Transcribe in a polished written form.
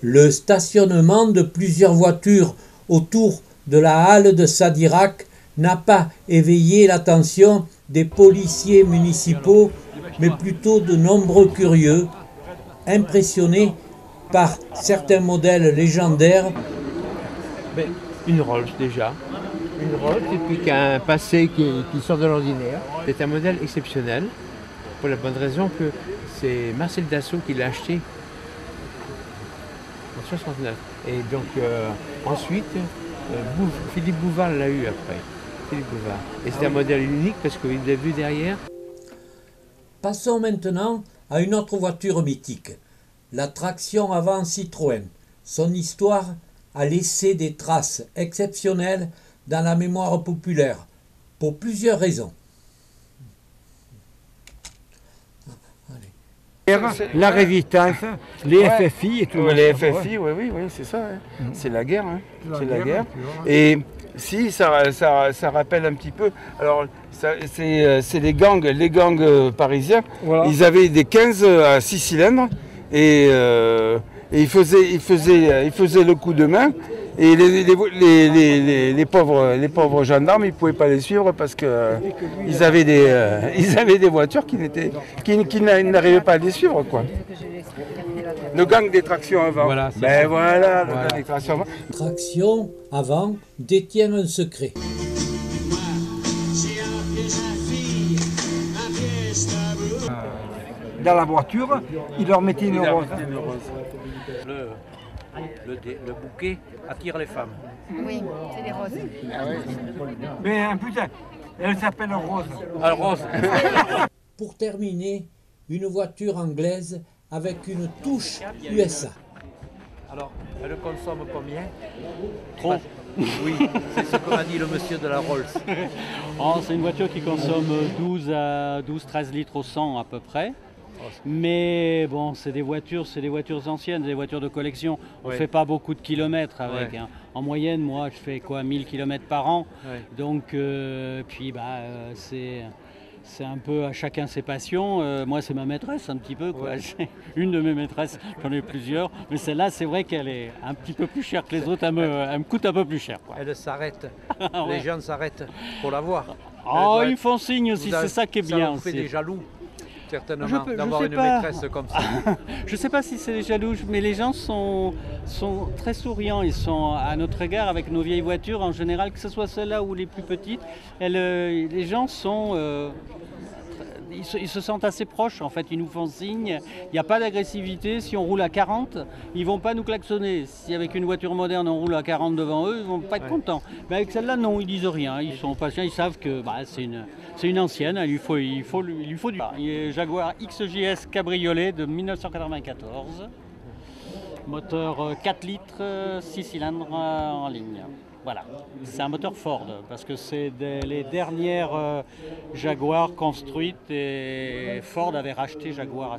Le stationnement de plusieurs voitures autour de la halle de Sadirac n'a pas éveillé l'attention des policiers municipaux, mais plutôt de nombreux curieux, impressionnés par certains modèles légendaires. Une Rolls déjà. Une Rolls et puis qui a un passé qui sort de l'ordinaire. C'est un modèle exceptionnel pour la bonne raison que c'est Marcel Dassault qui l'a acheté en 69. Et donc ensuite, Philippe Bouvard l'a eu après. Philippe Bouvard. Et c'est un modèle unique parce qu'il l'a vu derrière. Passons maintenant à une autre voiture mythique, la traction avant Citroën. Son histoire a laissé des traces exceptionnelles dans la mémoire populaire, pour plusieurs raisons. La résistance, les FFI et tout. Les FFI, oui, c'est ça. Hein. C'est la guerre. Hein. C'est la guerre. Et si, ça rappelle un petit peu. Alors, c'est les gangs parisiens. Voilà. Ils avaient des 15 à 6 cylindres et ils faisaient le coup de main. Et les pauvres gendarmes, ils ne pouvaient pas les suivre parce qu'ils avaient des voitures qui n'arrivaient pas à les suivre, quoi. Le gang des tractions avant. Voilà, le gang des tractions avant. Traction avant détient un secret. Dans la voiture, il leur mettait une rose. Le bouquet attire les femmes. Oui, c'est des roses. Mais putain, elle s'appelle Rose. Ah, rose. Pour terminer, une voiture anglaise avec une touche USA. Alors, elle consomme combien? Trop. Oui, c'est ce que m'a dit le monsieur de la Rolls. Oh, c'est une voiture qui consomme 12-13 litres au 100 à peu près. Mais bon, c'est des voitures anciennes, des voitures de collection. On ne fait pas beaucoup de kilomètres avec. Hein. En moyenne, moi, je fais quoi, 1000 km par an. Donc, c'est un peu à chacun ses passions. Moi, c'est ma maîtresse un petit peu, quoi. Une de mes maîtresses, j'en ai plusieurs. Mais celle-là, c'est vrai qu'elle est un petit peu plus chère que les autres. Elle me coûte un peu plus cher, quoi. Elle s'arrête. Les gens s'arrêtent pour la voir. Oh, ils font signe aussi, c'est ça qui est bien. Ça vous fait des jaloux. Certainement, d'avoir une maîtresse comme ça. Je ne sais pas si c'est des jaloux, mais les gens sont très souriants. Ils sont à notre égard avec nos vieilles voitures, en général, que ce soit celles-là ou les plus petites. Les gens sont... Ils se sentent assez proches, en fait, ils nous font signe. Il n'y a pas d'agressivité. Si on roule à 40, ils ne vont pas nous klaxonner. Si avec une voiture moderne, on roule à 40 devant eux, ils ne vont pas être contents. Mais avec celle-là, non, ils disent rien. Ils sont patients, ils savent que c'est une ancienne, il lui faut du... Jaguar XJS cabriolet de 1994. Moteur 4 litres, 6 cylindres en ligne. Voilà, c'est un moteur Ford parce que c'est les dernières Jaguar construites et Ford avait racheté Jaguar à